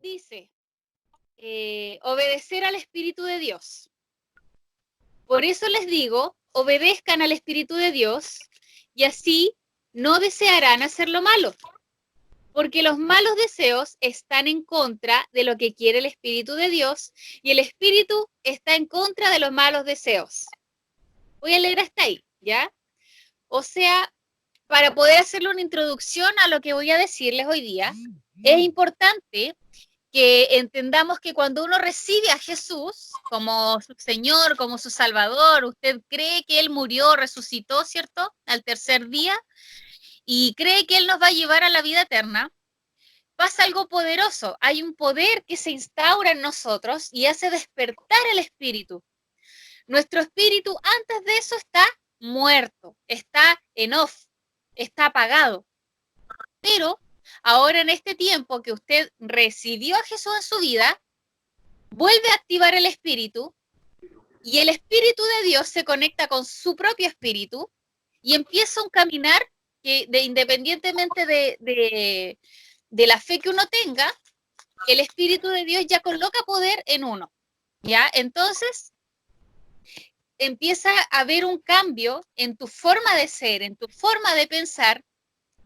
dice, obedecer al Espíritu de Dios. Por eso les digo, obedezcan al Espíritu de Dios y así no desearán hacer lo malo, porque los malos deseos están en contra de lo que quiere el Espíritu de Dios y el Espíritu está en contra de los malos deseos. Voy a leer hasta ahí, ¿ya? O sea, para poder hacerle una introducción a lo que voy a decirles hoy día, es importante que entendamos que cuando uno recibe a Jesús como su Señor, como su Salvador, usted cree que Él murió, resucitó, ¿cierto? Al tercer día, y cree que Él nos va a llevar a la vida eterna, pasa algo poderoso. Hay un poder que se instaura en nosotros y hace despertar el espíritu. Nuestro espíritu antes de eso está muerto, está en off, está apagado. Pero ahora en este tiempo que usted recibió a Jesús en su vida, vuelve a activar el espíritu y el espíritu de Dios se conecta con su propio espíritu y empieza un caminar que independientemente de la fe que uno tenga, el espíritu de Dios ya coloca poder en uno, ¿ya? Entonces empieza a haber un cambio en tu forma de ser, en tu forma de pensar,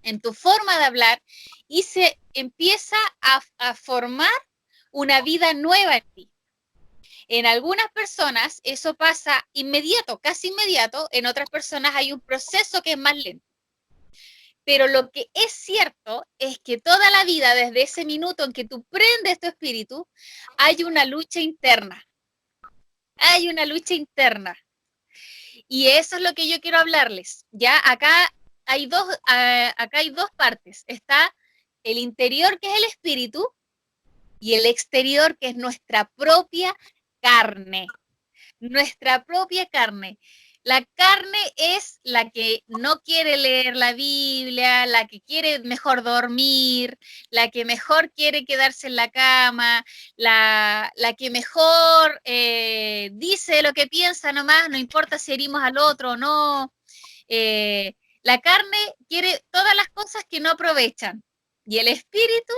en tu forma de hablar y se empieza a formar una vida nueva en ti. En algunas personas eso pasa inmediato, casi inmediato, en otras personas hay un proceso que es más lento. Pero lo que es cierto es que toda la vida, desde ese minuto en que tú prendes tu espíritu, hay una lucha interna. Hay una lucha interna. Y eso es lo que yo quiero hablarles. Ya acá hay dos partes. Está el interior, que es el espíritu, y el exterior, que es nuestra propia carne. Nuestra propia carne. La carne es la que no quiere leer la Biblia, la que quiere mejor dormir, la que mejor quiere quedarse en la cama, la que mejor dice lo que piensa nomás, no importa si herimos al otro o no. La carne quiere todas las cosas que no aprovechan y el espíritu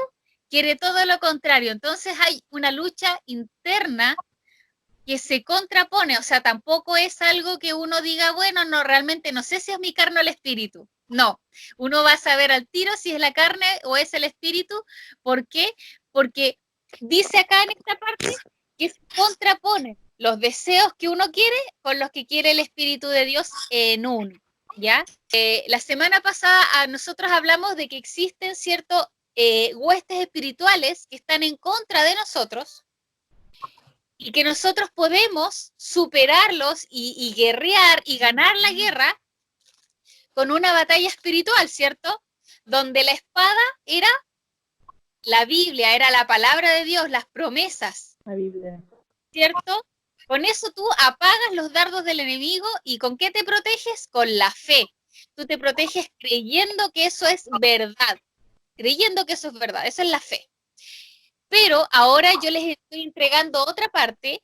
quiere todo lo contrario. Entonces hay una lucha interna que se contrapone, o sea, tampoco es algo que uno diga, bueno, no, realmente no sé si es mi carne o el espíritu. No, uno va a saber al tiro si es la carne o es el espíritu. ¿Por qué? Porque dice acá en esta parte que se contrapone los deseos que uno quiere con los que quiere el Espíritu de Dios en uno, ¿ya? La semana pasada nosotros hablamos de que existen ciertos huestes espirituales que están en contra de nosotros, y que nosotros podemos superarlos y guerrear y ganar la guerra con una batalla espiritual, ¿cierto? Donde la espada era la Biblia, era la palabra de Dios, las promesas, La Biblia. ¿cierto? Con eso tú apagas los dardos del enemigo y ¿con qué te proteges? Con la fe. Tú te proteges creyendo que eso es verdad, creyendo que eso es verdad, eso es la fe. Pero ahora yo les estoy entregando otra parte,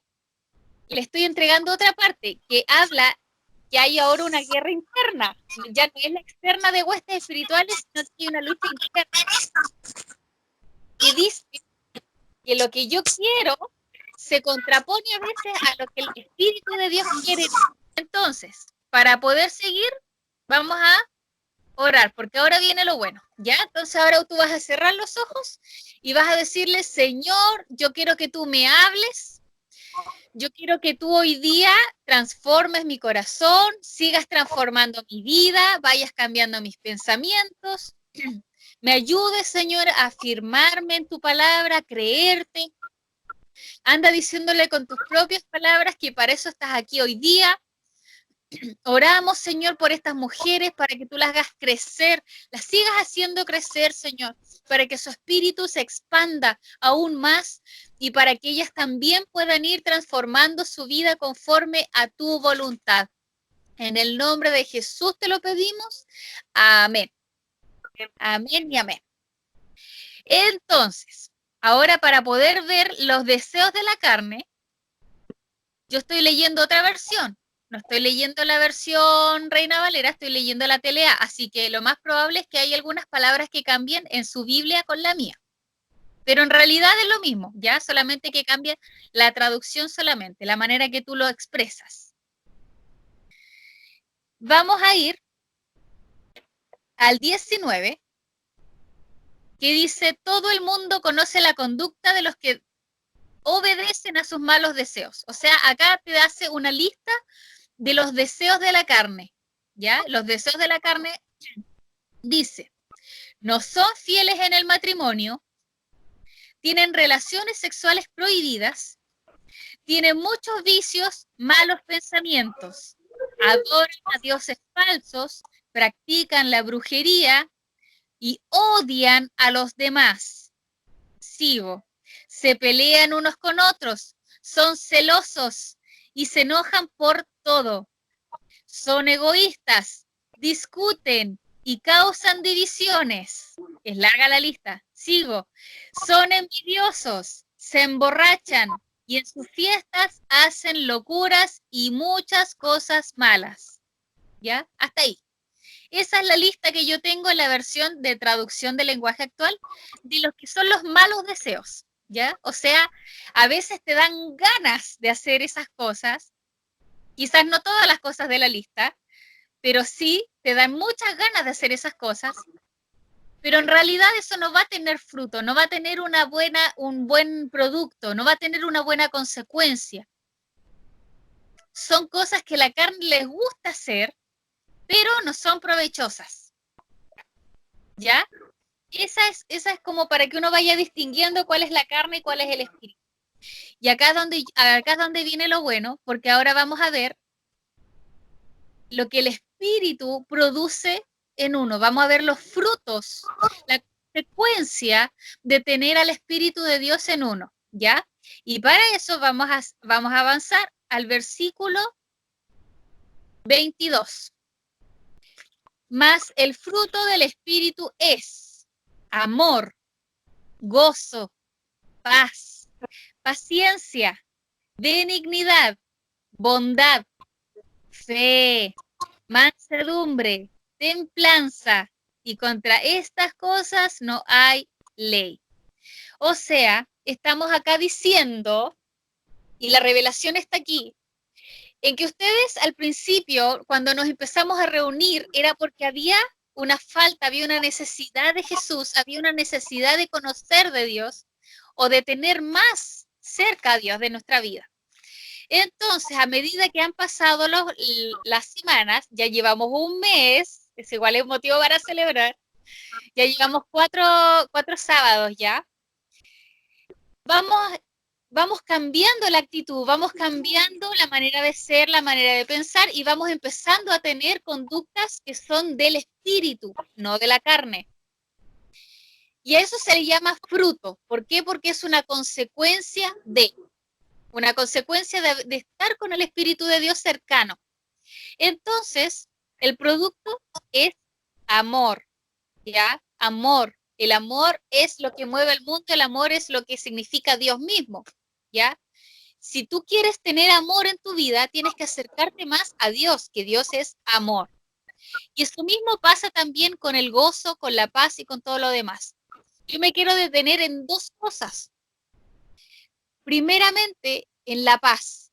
que habla que hay ahora una guerra interna, ya no es la externa de huestes espirituales, sino que hay una lucha interna. Y dice que lo que yo quiero se contrapone a veces a lo que el Espíritu de Dios quiere. Entonces, para poder seguir, vamos a orar, porque ahora viene lo bueno, ¿ya? Entonces ahora tú vas a cerrar los ojos y vas a decirle, Señor, yo quiero que tú me hables. Yo quiero que tú hoy día transformes mi corazón, sigas transformando mi vida, vayas cambiando mis pensamientos. Me ayudes, Señor, a afirmarme en tu palabra, a creerte. Anda diciéndole con tus propias palabras que para eso estás aquí hoy día. Oramos, Señor, por estas mujeres, para que tú las hagas crecer, las sigas haciendo crecer, Señor, para que su espíritu se expanda aún más y para que ellas también puedan ir transformando su vida conforme a tu voluntad. En el nombre de Jesús te lo pedimos. Amén. Amén y amén. Entonces, ahora para poder ver los deseos de la carne, yo estoy leyendo otra versión. No estoy leyendo la versión Reina Valera, estoy leyendo la TLA, así que lo más probable es que hay algunas palabras que cambien en su Biblia con la mía. Pero en realidad es lo mismo, ¿ya? Solamente que cambia la traducción solamente, la manera que tú lo expresas. Vamos a ir al 19, que dice, todo el mundo conoce la conducta de los que obedecen a sus malos deseos. O sea, acá te hace una lista de los deseos de la carne, ¿ya? Los deseos de la carne, dice, no son fieles en el matrimonio, tienen relaciones sexuales prohibidas, tienen muchos vicios, malos pensamientos, adoran a dioses falsos, practican la brujería y odian a los demás. Sigo. Se pelean unos con otros, son celosos y se enojan por todo. Son egoístas, discuten y causan divisiones. Es larga la lista. Sigo. Son envidiosos, se emborrachan y en sus fiestas hacen locuras y muchas cosas malas. ¿Ya? Hasta ahí. Esa es la lista que yo tengo en la versión de traducción del lenguaje actual de los que son los malos deseos, ¿ya? O sea, a veces te dan ganas de hacer esas cosas, quizás no todas las cosas de la lista, pero sí te dan muchas ganas de hacer esas cosas, pero en realidad eso no va a tener fruto, no va a tener un buen producto, no va a tener una buena consecuencia. Son cosas que la carne les gusta hacer, pero no son provechosas. ¿Ya? Esa es como para que uno vaya distinguiendo cuál es la carne y cuál es el espíritu. Y acá es donde viene lo bueno, porque ahora vamos a ver lo que el espíritu produce en uno. Vamos a ver los frutos, la consecuencia de tener al Espíritu de Dios en uno, ¿ya? Y para eso vamos a avanzar al versículo 22. Mas el fruto del Espíritu es amor, gozo, paz, paciencia, benignidad, bondad, fe, mansedumbre, templanza, y contra estas cosas no hay ley. O sea, estamos acá diciendo, y la revelación está aquí, en que ustedes al principio, cuando nos empezamos a reunir, era porque había una falta, había una necesidad de Jesús, había una necesidad de conocer de Dios o de tener más cerca a Dios de nuestra vida. Entonces, a medida que han pasado las semanas, ya llevamos un mes, es igual es motivo para celebrar, ya llevamos cuatro sábados ya, vamos cambiando la actitud, vamos cambiando la manera de ser, la manera de pensar y vamos empezando a tener conductas que son del espíritu, no de la carne. Y a eso se le llama fruto. ¿Por qué? Porque es una consecuencia de estar con el Espíritu de Dios cercano. Entonces, el producto es amor, ¿ya? Amor. El amor es lo que mueve el mundo, el amor es lo que significa Dios mismo, ¿ya? Si tú quieres tener amor en tu vida, tienes que acercarte más a Dios, que Dios es amor. Y eso mismo pasa también con el gozo, con la paz y con todo lo demás. Yo me quiero detener en dos cosas. Primeramente, en la paz.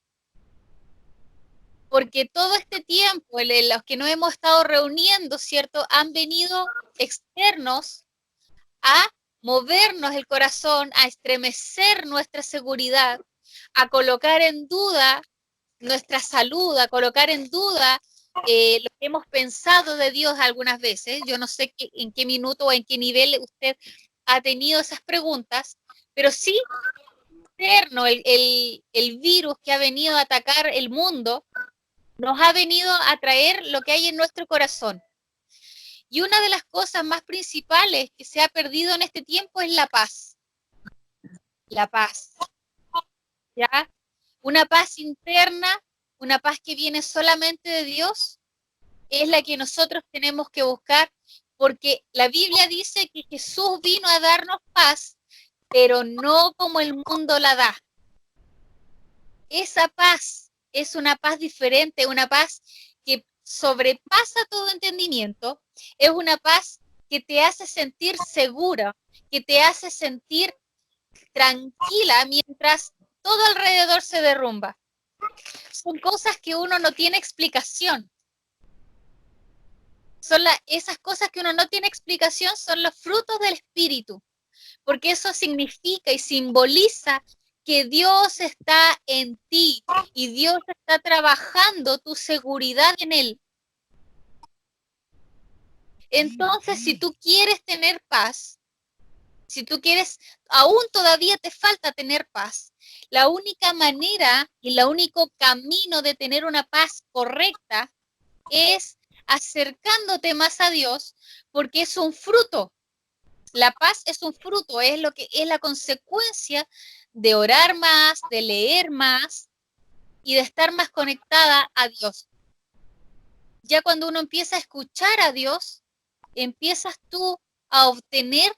Porque todo este tiempo, los que nos hemos estado reuniendo, ¿cierto? Han venido externos a movernos el corazón, a estremecer nuestra seguridad, a colocar en duda nuestra salud, a colocar en duda lo que hemos pensado de Dios algunas veces. Yo no sé en qué minuto o en qué nivel usted ha tenido esas preguntas, pero sí externo, el virus que ha venido a atacar el mundo, nos ha venido a traer lo que hay en nuestro corazón. Y una de las cosas más principales que se ha perdido en este tiempo es la paz. La paz. ¿Ya? Una paz interna, una paz que viene solamente de Dios, es la que nosotros tenemos que buscar, porque la Biblia dice que Jesús vino a darnos paz, pero no como el mundo la da. Esa paz es una paz diferente, una paz que sobrepasa todo entendimiento, es una paz que te hace sentir segura, que te hace sentir tranquila mientras todo alrededor se derrumba. Son cosas que uno no tiene explicación. Esas cosas que uno no tiene explicación son los frutos del Espíritu, porque eso significa y simboliza que Dios está en ti y Dios está trabajando tu seguridad en Él. Entonces, si tú quieres tener paz, si tú quieres, aún todavía te falta tener paz, la única manera y el único camino de tener una paz correcta es acercándote más a Dios, porque es un fruto. La paz es un fruto, es lo que es la consecuencia de orar más, de leer más y de estar más conectada a Dios. Ya cuando uno empieza a escuchar a Dios, empiezas tú a obtener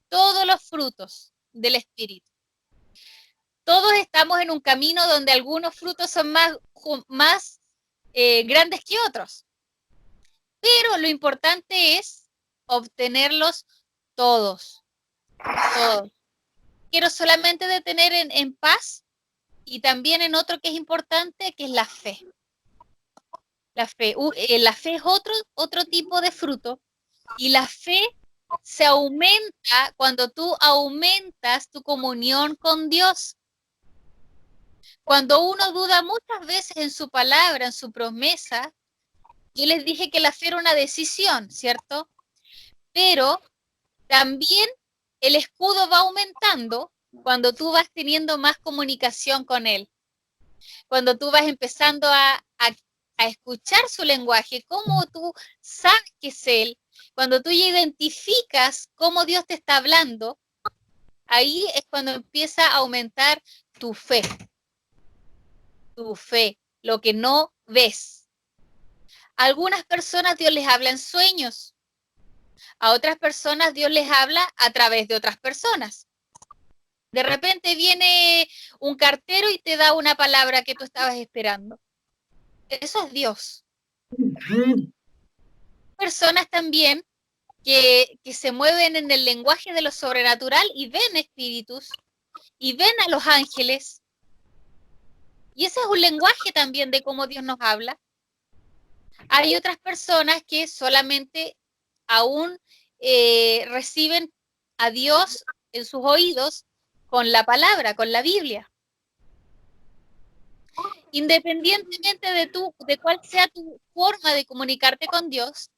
todos los frutos del Espíritu. Todos estamos en un camino donde algunos frutos son más grandes que otros, pero lo importante es obtenerlos todos, todos. Quiero solamente detener en paz y también en otro que es importante, que es la fe. La fe es otro tipo de fruto, y la fe se aumenta cuando tú aumentas tu comunión con Dios. Cuando uno duda muchas veces en su palabra, en su promesa, yo les dije que la fe era una decisión, ¿cierto? Pero también el escudo va aumentando cuando tú vas teniendo más comunicación con Él. Cuando tú vas empezando a escuchar su lenguaje, cómo tú sabes que es Él, cuando tú ya identificas cómo Dios te está hablando, ahí es cuando empieza a aumentar tu fe, lo que no ves. A algunas personas Dios les habla en sueños, a otras personas Dios les habla a través de otras personas. De repente viene un cartero y te da una palabra que tú estabas esperando. Eso es Dios. Personas también que se mueven en el lenguaje de lo sobrenatural y ven espíritus y ven a los ángeles. Y ese es un lenguaje también de cómo Dios nos habla. Hay otras personas que solamente aún reciben a Dios en sus oídos con la palabra, con la Biblia. Independientemente de cuál sea tu forma de comunicarte con Dios,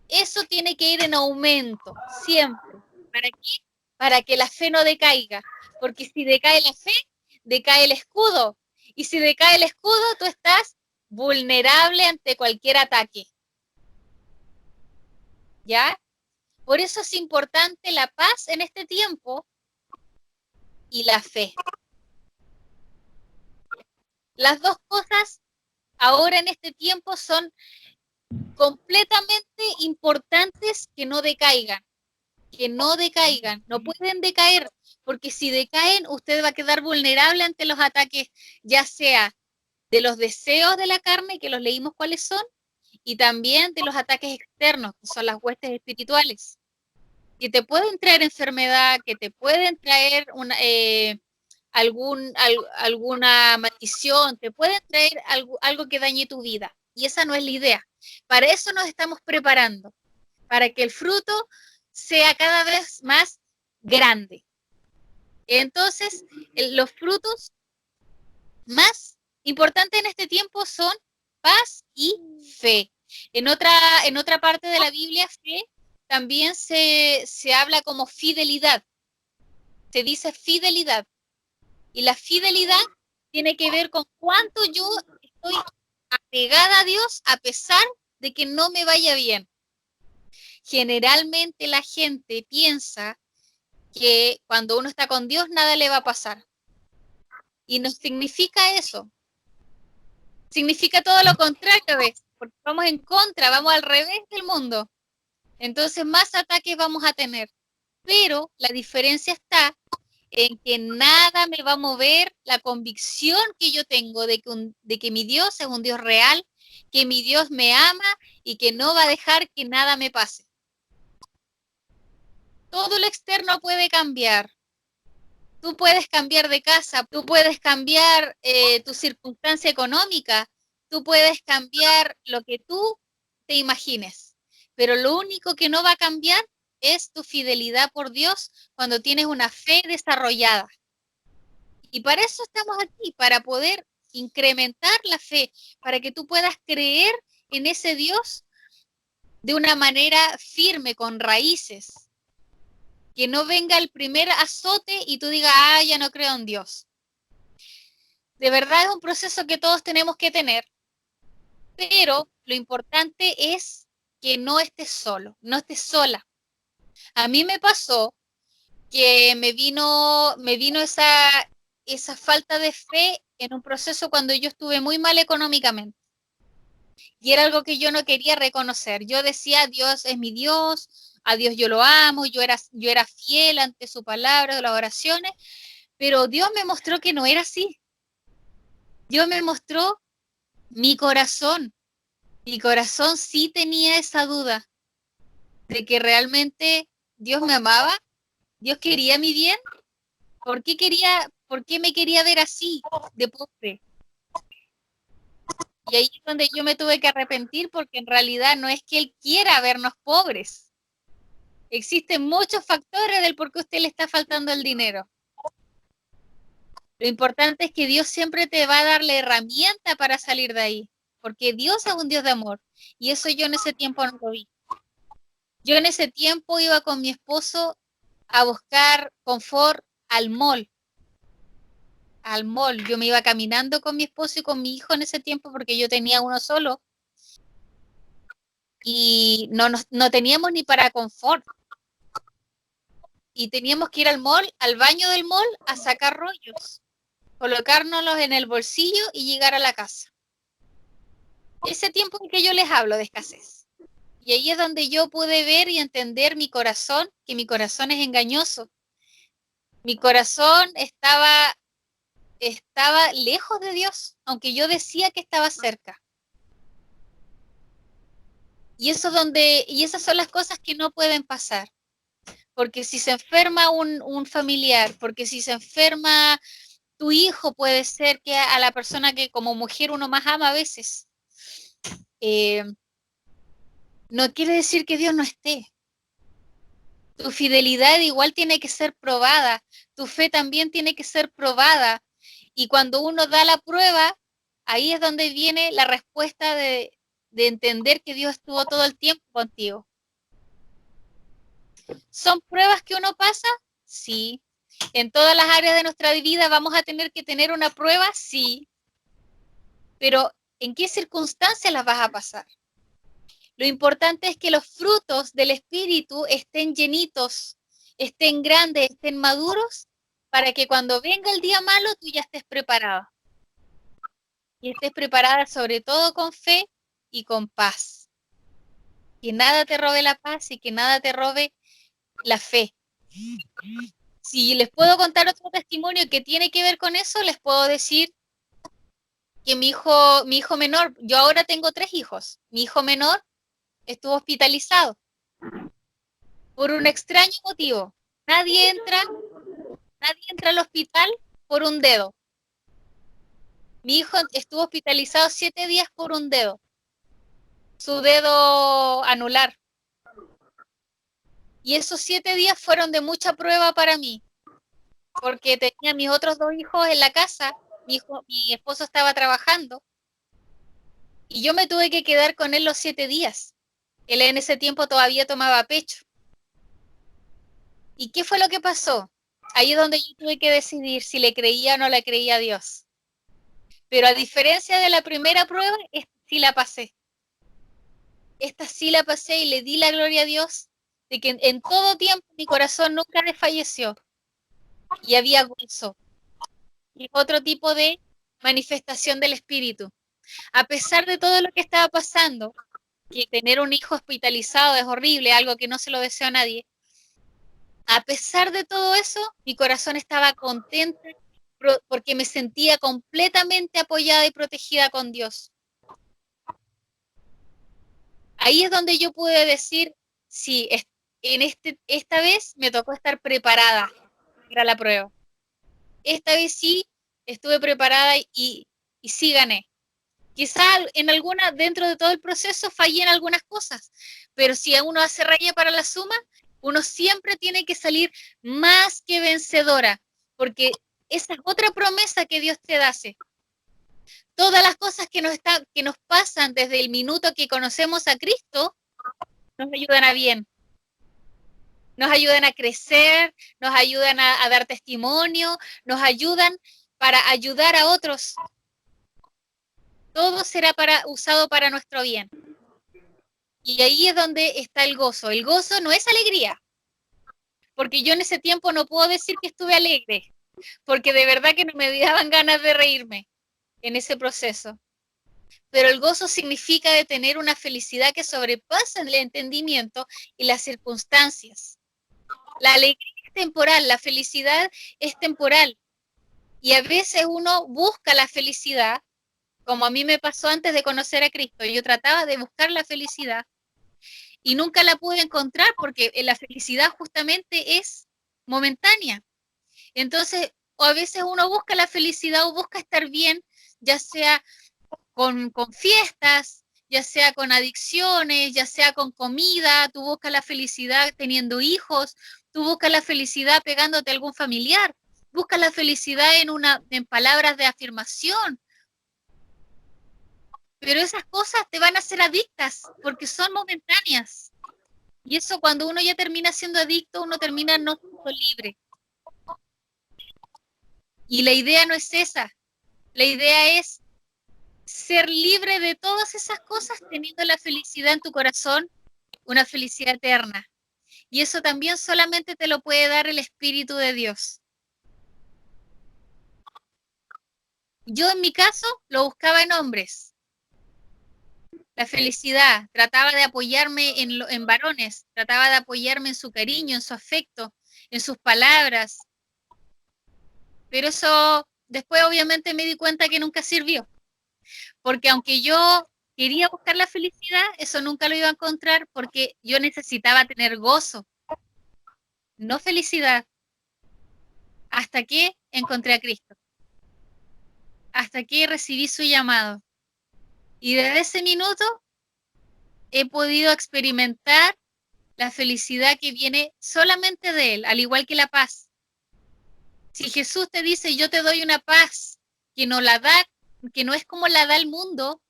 eso tiene que ir en aumento, siempre. ¿Para qué? Para que la fe no decaiga. Porque si decae la fe, decae el escudo. Y si decae el escudo, tú estás vulnerable ante cualquier ataque. ¿Ya? Por eso es importante la paz en este tiempo y la fe. Las dos cosas ahora en este tiempo son completamente importantes que no decaigan. Que no decaigan, no pueden decaer, porque si decaen, usted va a quedar vulnerable ante los ataques, ya sea de los deseos de la carne, que los leímos cuáles son, y también de los ataques externos, que son las huestes espirituales, que te pueden traer enfermedad, que te pueden traer alguna maldición, te pueden traer algo que dañe tu vida, y esa no es la idea. Para eso nos estamos preparando, para que el fruto sea cada vez más grande. Entonces, los frutos más importantes en este tiempo son paz y fe. En otra parte de la Biblia, fe también se habla como fidelidad. Se dice fidelidad. Y la fidelidad tiene que ver con cuánto yo estoy apegada a Dios a pesar de que no me vaya bien. Generalmente la gente piensa que cuando uno está con Dios nada le va a pasar. Y no significa eso. Significa todo lo contrario, ¿ves? Porque vamos en contra, vamos al revés del mundo. Entonces más ataques vamos a tener. Pero la diferencia está en que nada me va a mover la convicción que yo tengo de que mi Dios es un Dios real, que mi Dios me ama y que no va a dejar que nada me pase. Todo lo externo puede cambiar, Tú puedes cambiar de casa, tú puedes cambiar tu circunstancia económica, tú puedes cambiar lo que tú te imagines, pero lo único que no va a cambiar es tu fidelidad por Dios cuando tienes una fe desarrollada. Y para eso estamos aquí, para poder incrementar la fe, para que tú puedas creer en ese Dios de una manera firme, con raíces. Que no venga el primer azote y tú digas, ah, ya no creo en Dios. De verdad es un proceso que todos tenemos que tener, pero lo importante es que no estés solo, no estés sola. A mí me pasó que me vino esa falta de fe en un proceso cuando yo estuve muy mal económicamente. Y era algo que yo no quería reconocer. Yo decía, Dios es mi Dios, a Dios yo lo amo, yo era fiel ante su palabra, de las oraciones, pero Dios me mostró que no era así. Dios me mostró mi corazón. Mi corazón sí tenía esa duda de que realmente Dios me amaba, Dios quería mi bien. ¿Por qué me quería ver así, de pobre? Y ahí es donde yo me tuve que arrepentir porque en realidad no es que Él quiera vernos pobres. Existen muchos factores del por qué a usted le está faltando el dinero. Lo importante es que Dios siempre te va a dar la herramienta para salir de ahí, porque Dios es un Dios de amor. Y eso yo en ese tiempo no lo vi. Yo en ese tiempo iba con mi esposo a buscar confort al mall. Al mall. Yo me iba caminando con mi esposo y con mi hijo en ese tiempo porque yo tenía uno solo y no teníamos ni para confort. Y teníamos que ir al mall, al baño del mall, a sacar rollos, colocárnoslos en el bolsillo y llegar a la casa. Ese tiempo en que yo les hablo de escasez. Y ahí es donde yo pude ver y entender mi corazón, que mi corazón es engañoso. Mi corazón estaba lejos de Dios, aunque yo decía que estaba cerca. Y esas son las cosas que no pueden pasar. Porque si se enferma un familiar, porque si se enferma tu hijo, puede ser que a la persona que como mujer uno más ama a veces, eh, no quiere decir que Dios no esté. Tu fidelidad igual tiene que ser probada, tu fe también tiene que ser probada. Y cuando uno da la prueba, ahí es donde viene la respuesta de entender que Dios estuvo todo el tiempo contigo. ¿Son pruebas que uno pasa? Sí. ¿En todas las áreas de nuestra vida vamos a tener que tener una prueba? Sí. Pero ¿en qué circunstancias las vas a pasar? Lo importante es que los frutos del Espíritu estén llenitos, estén grandes, estén maduros, para que cuando venga el día malo tú ya estés preparada. Y estés preparada sobre todo con fe y con paz. Que nada te robe la paz y que nada te robe la fe. Si les puedo contar otro testimonio que tiene que ver con eso, les puedo decir que mi hijo menor, yo ahora tengo 3 hijos, mi hijo menor estuvo hospitalizado por un extraño motivo. Nadie entra, nadie entra al hospital por un dedo. Mi hijo estuvo hospitalizado 7 días por un dedo, su dedo anular. Y esos 7 días fueron de mucha prueba para mí, porque tenía mis otros 2 hijos en la casa, mi esposo estaba trabajando, y yo me tuve que quedar con él los 7 días. Él en ese tiempo todavía tomaba pecho. ¿Y qué fue lo que pasó? Ahí es donde yo tuve que decidir si le creía o no le creía a Dios. Pero a diferencia de la primera prueba, esta sí la pasé. Esta sí la pasé y le di la gloria a Dios de que en todo tiempo mi corazón nunca desfalleció y había gozo y otro tipo de manifestación del Espíritu. A pesar de todo lo que estaba pasando, que tener un hijo hospitalizado es horrible, algo que no se lo deseo a nadie, a pesar de todo eso, mi corazón estaba contenta porque me sentía completamente apoyada y protegida con Dios. Ahí es donde yo pude decir, sí, esta vez me tocó estar preparada para la prueba. esta vez sí estuve preparada y sí gané. Quizá dentro de todo el proceso fallé en algunas cosas, pero si uno hace raya para la suma, uno siempre tiene que salir más que vencedora, porque esa es otra promesa que Dios te hace. Todas las cosas que nos pasan desde el minuto que conocemos a Cristo, nos ayudan a bien, nos ayudan a crecer, nos ayudan a dar testimonio, nos ayudan para ayudar a otros. Todo será usado para nuestro bien. Y ahí es donde está el gozo. El gozo no es alegría, porque yo en ese tiempo no puedo decir que estuve alegre, porque de verdad que no me daban ganas de reírme en ese proceso. Pero el gozo significa de tener una felicidad que sobrepasa el entendimiento y las circunstancias. La alegría es temporal, la felicidad es temporal. Y a veces uno busca la felicidad, como a mí me pasó antes de conocer a Cristo. Yo trataba de buscar la felicidad y nunca la pude encontrar porque la felicidad justamente es momentánea. Entonces, o a veces uno busca la felicidad o busca estar bien, ya sea con fiestas, ya sea con adicciones, ya sea con comida, tú buscas la felicidad teniendo hijos, tú buscas la felicidad pegándote a algún familiar, buscas la felicidad en palabras de afirmación, pero esas cosas te van a hacer adictas porque son momentáneas. Y eso cuando uno ya termina siendo adicto, uno termina no siendo libre. Y la idea no es esa. La idea es ser libre de todas esas cosas teniendo la felicidad en tu corazón, una felicidad eterna. Y eso también solamente te lo puede dar el Espíritu de Dios. Yo en mi caso lo buscaba en hombres. La felicidad, trataba de apoyarme en varones, trataba de apoyarme en su cariño, en su afecto, en sus palabras. Pero eso después obviamente me di cuenta que nunca sirvió. Porque aunque yo quería buscar la felicidad, eso nunca lo iba a encontrar porque yo necesitaba tener gozo, no felicidad, hasta que encontré a Cristo, hasta que recibí su llamado. Y desde ese minuto he podido experimentar la felicidad que viene solamente de Él, al igual que la paz. Si Jesús te dice, yo te doy una paz que no la da, que no es como la da el mundo,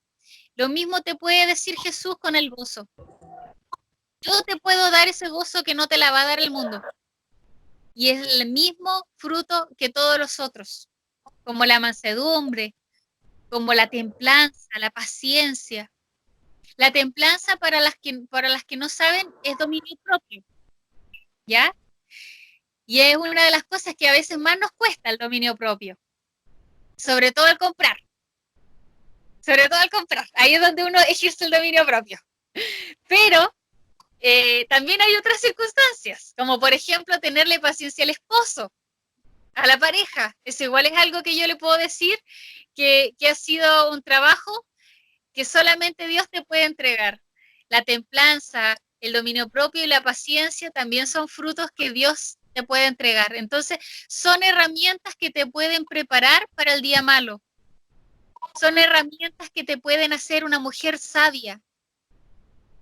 lo mismo te puede decir Jesús con el gozo. Yo te puedo dar ese gozo que no te la va a dar el mundo. Y es el mismo fruto que todos los otros, como la mansedumbre, como la templanza, la paciencia. La templanza para las que no saben es dominio propio, ¿ya? Y es una de las cosas que a veces más nos cuesta el dominio propio, sobre todo el comprar. Sobre todo al comprar, ahí es donde uno ejerce el dominio propio. Pero también hay otras circunstancias, como por ejemplo tenerle paciencia al esposo, a la pareja. Eso igual es algo que yo le puedo decir que ha sido un trabajo que solamente Dios te puede entregar. La templanza, el dominio propio y la paciencia también son frutos que Dios te puede entregar. Entonces, son herramientas que te pueden preparar para el día malo. Son herramientas que te pueden hacer una mujer sabia.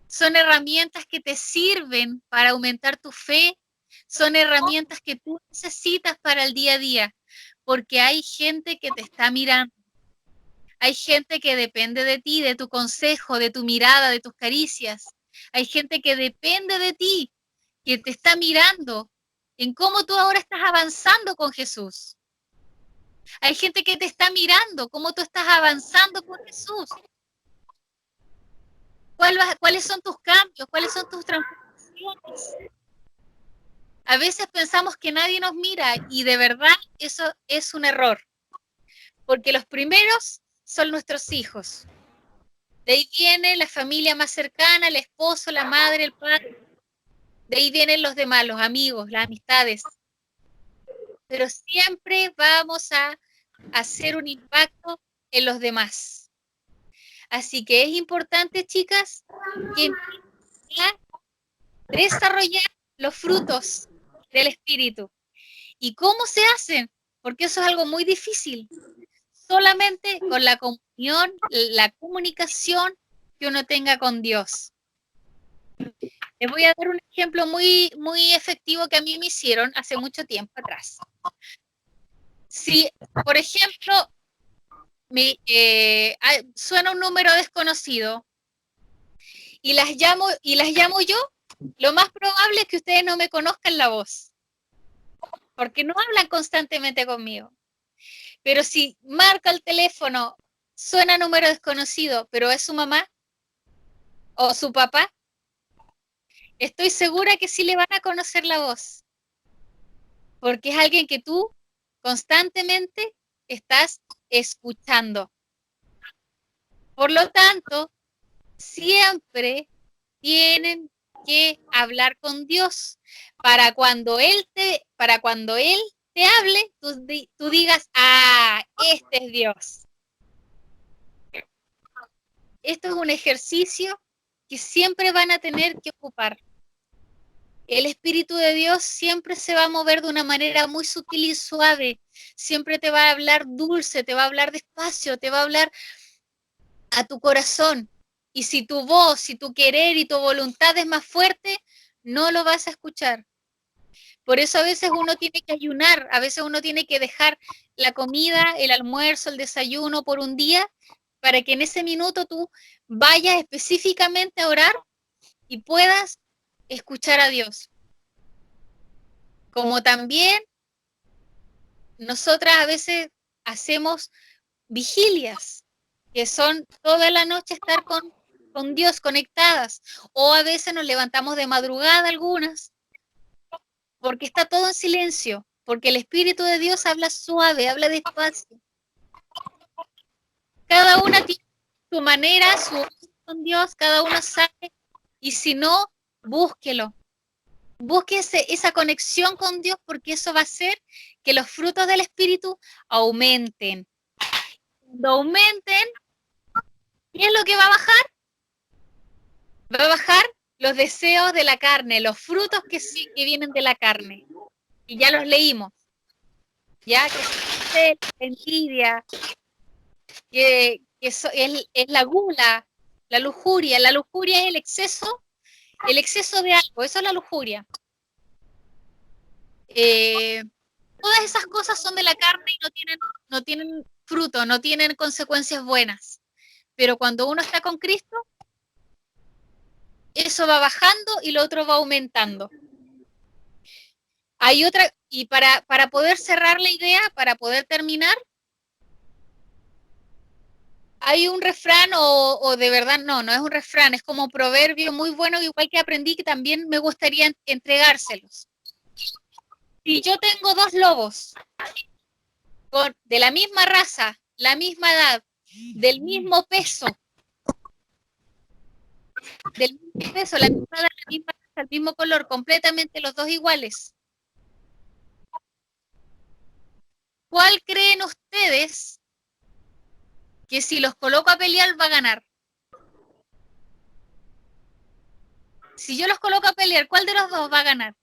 Son herramientas que te sirven para aumentar tu fe. Son herramientas que tú necesitas para el día a día, porque hay gente que te está mirando. Hay gente que depende de ti, de tu consejo, de tu mirada, de tus caricias. Hay gente que depende de ti, que te está mirando en cómo tú ahora estás avanzando con Jesús. Hay gente que te está mirando cómo tú estás avanzando con Jesús. ¿Cuáles son tus cambios? ¿Cuáles son tus transformaciones? A veces pensamos que nadie nos mira y de verdad eso es un error, porque los primeros son nuestros hijos. De ahí viene la familia más cercana, el esposo, la madre, el padre. De ahí vienen los demás, los amigos, las amistades. Pero siempre vamos a hacer un impacto en los demás. Así que es importante, chicas, que empiecen a desarrollar los frutos del espíritu. ¿Y cómo se hacen? porque eso es algo muy difícil. Solamente con la comunión, la comunicación que uno tenga con Dios. Les voy a dar un ejemplo muy, muy efectivo que a mí me hicieron hace mucho tiempo atrás. Si, por ejemplo, suena un número desconocido y las llamo yo, lo más probable es que ustedes no me conozcan la voz, porque no hablan constantemente conmigo. Pero si marca el teléfono, suena número desconocido, pero es su mamá o su papá, estoy segura que sí le van a conocer la voz, porque es alguien que tú constantemente estás escuchando. Por lo tanto, siempre tienen que hablar con Dios para cuando Él te hable, tú digas, este es Dios. Esto es un ejercicio que siempre van a tener que ocupar. El Espíritu de Dios siempre se va a mover de una manera muy sutil y suave, siempre te va a hablar dulce, te va a hablar despacio, te va a hablar a tu corazón. Y si tu voz, si tu querer y tu voluntad es más fuerte, no lo vas a escuchar. Por eso a veces uno tiene que ayunar, a veces uno tiene que dejar la comida, el almuerzo, el desayuno por un día, para que en ese minuto tú vayas específicamente a orar y puedas escuchar a Dios. Como también nosotras a veces hacemos vigilias, que son toda la noche estar con Dios conectadas, o a veces nos levantamos de madrugada algunas, porque está todo en silencio, porque el Espíritu de Dios habla suave, habla despacio. Cada una tiene su manera, su con Dios, cada uno sabe, y si no, búsquelo. Busque esa conexión con Dios, porque eso va a hacer que los frutos del Espíritu aumenten. Cuando aumenten, ¿qué es lo que va a bajar? Va a bajar los deseos de la carne, los frutos que vienen de la carne. Y ya los leímos. Ya que es la envidia, que es la gula, la lujuria. La lujuria es el exceso de algo, eso es la lujuria. Todas esas cosas son de la carne y no tienen fruto, no tienen consecuencias buenas. Pero cuando uno está con Cristo, eso va bajando y lo otro va aumentando. Hay otra, y para poder cerrar la idea, para poder terminar, hay un refrán o de verdad no es un refrán, es como un proverbio muy bueno, igual que aprendí, que también me gustaría entregárselos. Si yo tengo dos lobos de la misma raza, la misma edad, del mismo peso, la misma edad, la misma raza, el mismo color, completamente los dos iguales, ¿cuál creen ustedes que si los coloco a pelear va a ganar? Si yo los coloco a pelear, ¿cuál de los dos va a ganar?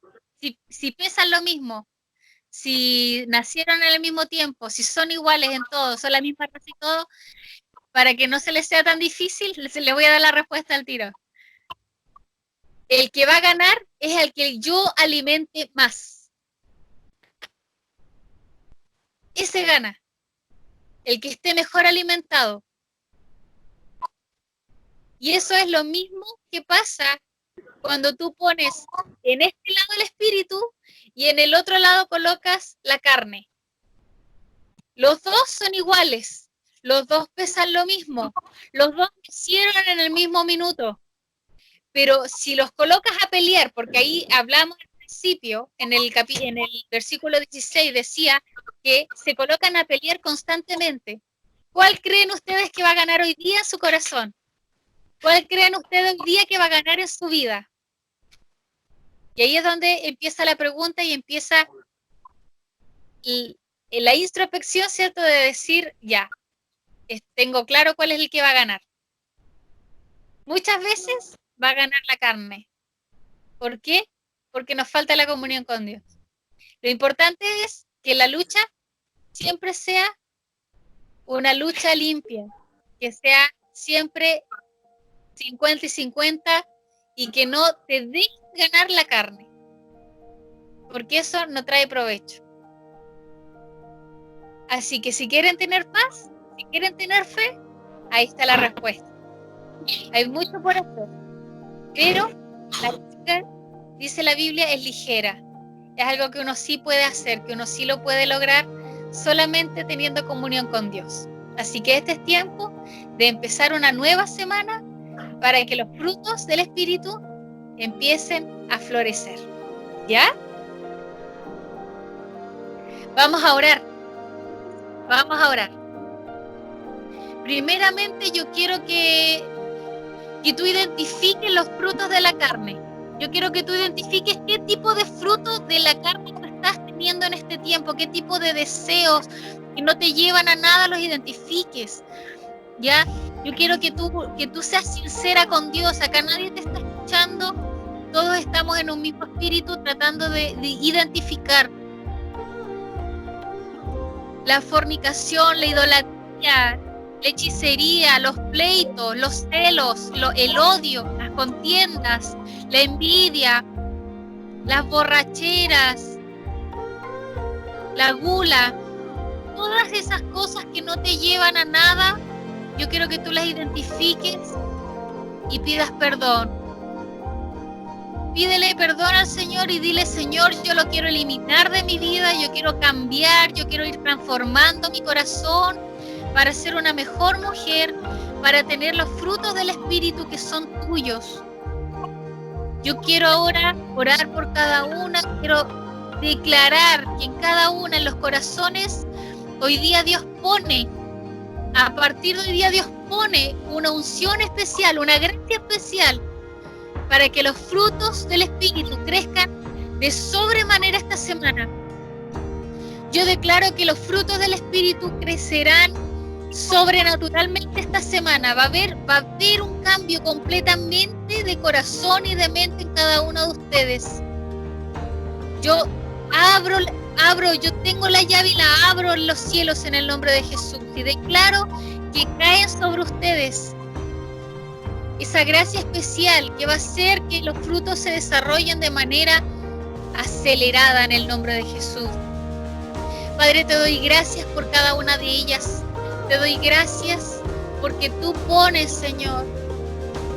Si pesan lo mismo, si nacieron en el mismo tiempo, si son iguales en todo, son la misma raza y todo, para que no se les sea tan difícil, les voy a dar la respuesta al tiro. El que va a ganar es el que yo alimente más. Ese gana. El que esté mejor alimentado. Y eso es lo mismo que pasa cuando tú pones en este lado el espíritu y en el otro lado colocas la carne. Los dos son iguales, los dos pesan lo mismo, los dos nacieron en el mismo minuto, pero si los colocas a pelear, porque ahí hablamos al principio, en el versículo 16 decía que se colocan a pelear constantemente. ¿Cuál creen ustedes que va a ganar hoy día en su corazón? ¿Cuál creen ustedes hoy día que va a ganar en su vida? Y ahí es donde empieza la pregunta y empieza la introspección, ¿cierto? De decir, ya, tengo claro cuál es el que va a ganar. Muchas veces va a ganar la carne. ¿Por qué? Porque nos falta la comunión con Dios. Lo importante es que la lucha siempre sea una lucha limpia, que sea siempre 50 y 50 y que no te dejes ganar la carne, porque eso no trae provecho. Así que si quieren tener paz, si quieren tener fe, ahí está la respuesta. Hay mucho por hacer, pero la carga, dice la Biblia, es ligera. Es algo que uno sí puede hacer, que uno sí lo puede lograr solamente teniendo comunión con Dios. Así que este es tiempo de empezar una nueva semana para que los frutos del Espíritu empiecen a florecer. ¿Ya? Vamos a orar. Vamos a orar. Primeramente yo quiero que tú identifiques los frutos de la carne. Yo quiero que tú identifiques qué tipo de frutos de la carne tú estás teniendo en este tiempo, qué tipo de deseos que no te llevan a nada los identifiques. ¿Ya? Yo quiero que tú seas sincera con Dios. Acá nadie te está escuchando. Todos estamos en un mismo espíritu tratando de identificar la fornicación, la idolatría, la hechicería, los pleitos, los celos, el odio, las contiendas, la envidia, las borracheras, la gula, todas esas cosas que no te llevan a nada. Yo quiero que tú las identifiques y pidas perdón. Pídele perdón al Señor y dile: Señor, yo lo quiero eliminar de mi vida, yo quiero cambiar, yo quiero ir transformando mi corazón para ser una mejor mujer, para tener los frutos del Espíritu que son tuyos. Yo quiero ahora orar por cada una, quiero declarar que en cada una, en los corazones, hoy día Dios pone, a partir de hoy día Dios pone una unción especial, una gracia especial, para que los frutos del Espíritu crezcan de sobremanera esta semana. Yo declaro que los frutos del Espíritu crecerán sobrenaturalmente esta semana. Va a haber un cambio completamente de corazón y de mente en cada uno de ustedes. Yo yo tengo la llave y la abro en los cielos en el nombre de Jesús y declaro que caen sobre ustedes esa gracia especial que va a hacer que los frutos se desarrollen de manera acelerada en el nombre de Jesús. Padre, te doy gracias por cada una de ellas. Te doy gracias porque tú pones, Señor,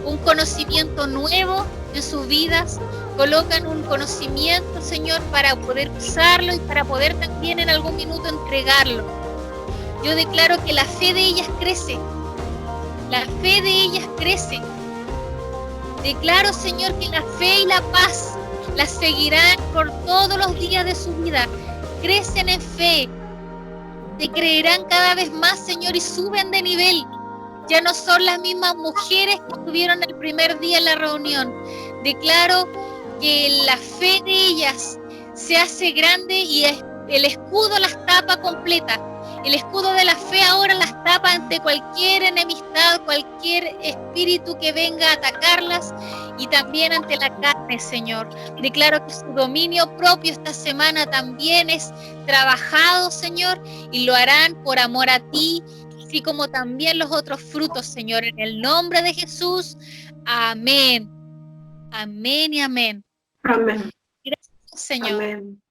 un conocimiento nuevo en sus vidas. Colocan un conocimiento, Señor, para poder usarlo y para poder también en algún minuto entregarlo. Yo declaro que la fe de ellas crece. La fe de ellas crece. Declaro, Señor, que la fe y la paz las seguirán por todos los días de su vida. Crecen en fe. Te creerán cada vez más, Señor, y suben de nivel. Ya no son las mismas mujeres que estuvieron el primer día en la reunión. Declaro que la fe de ellas se hace grande y el escudo las tapa completa. El escudo de la fe ahora las tapa ante cualquier enemistad, cualquier espíritu que venga a atacarlas y también ante la carne, Señor. Declaro que su dominio propio esta semana también es trabajado, Señor, y lo harán por amor a ti, así como también los otros frutos, Señor, en el nombre de Jesús. Amén. Amén y amén. Amén. Gracias, Señor. Amén.